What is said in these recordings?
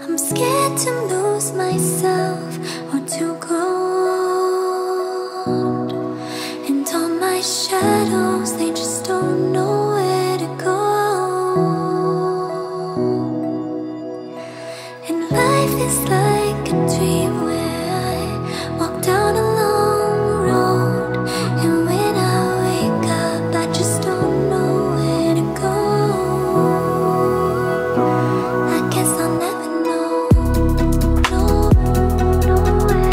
I'm scared to lose myself or to grow old. And all my shadows, they just don't know where to go. And life is like a dream where I walk down a long road. And when I wake up, I just don't know where to go. I guess I'll never know. No, nowhere.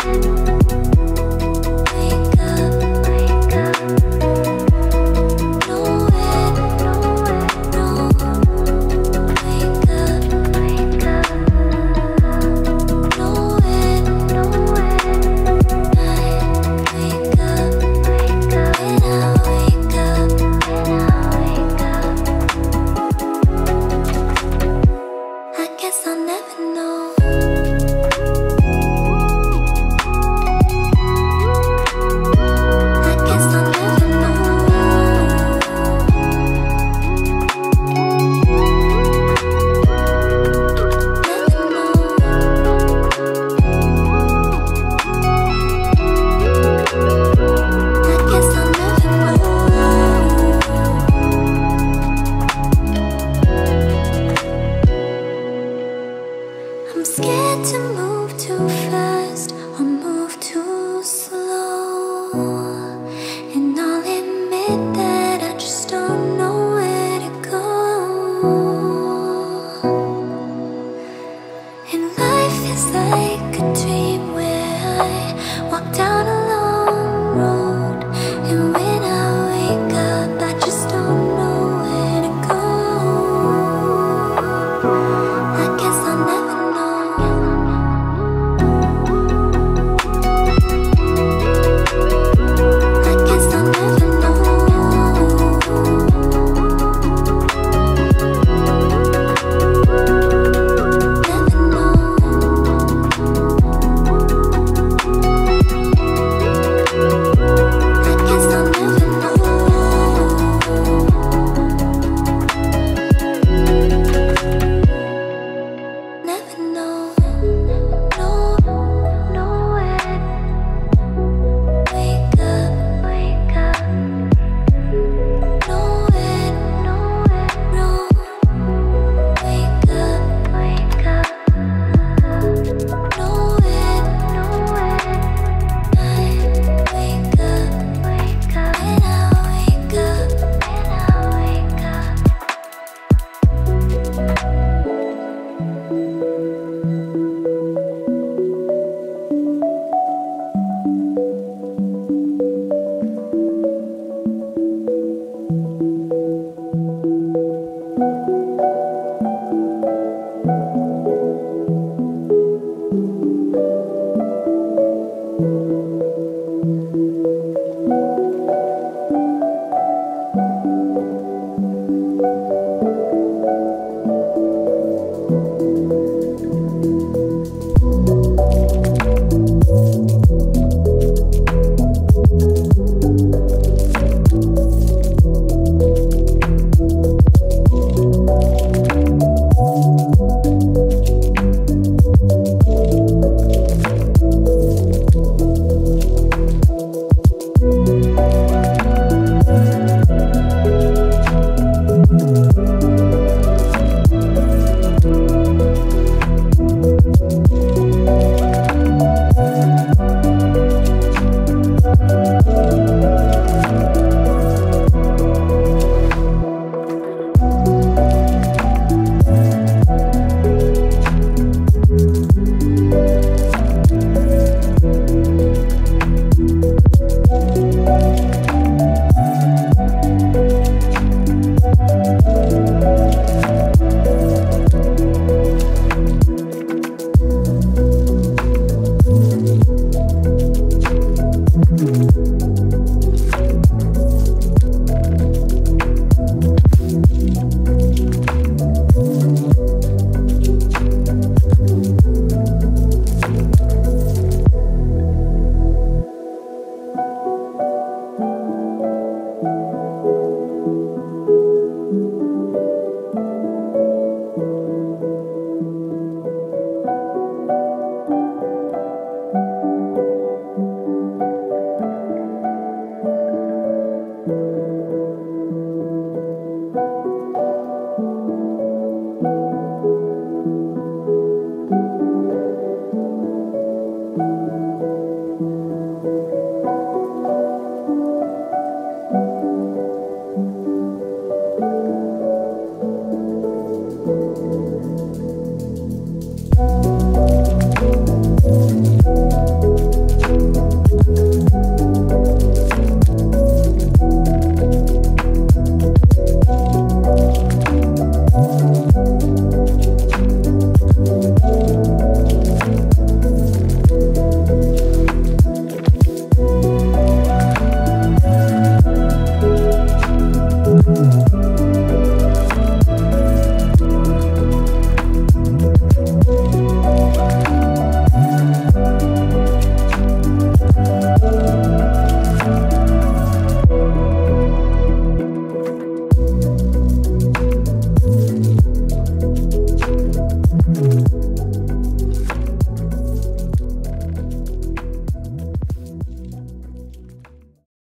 Wake up, wake up. Nowhere, nowhere, no. Wake up, wake up. Nowhere, nowhere. I wake up, wake up. When I wake up, when I wake up. I guess I'll never know. I guess I'll never know. Never know. I guess I'll never know. I'm scared to move too fast or move too slow. And I'll admit that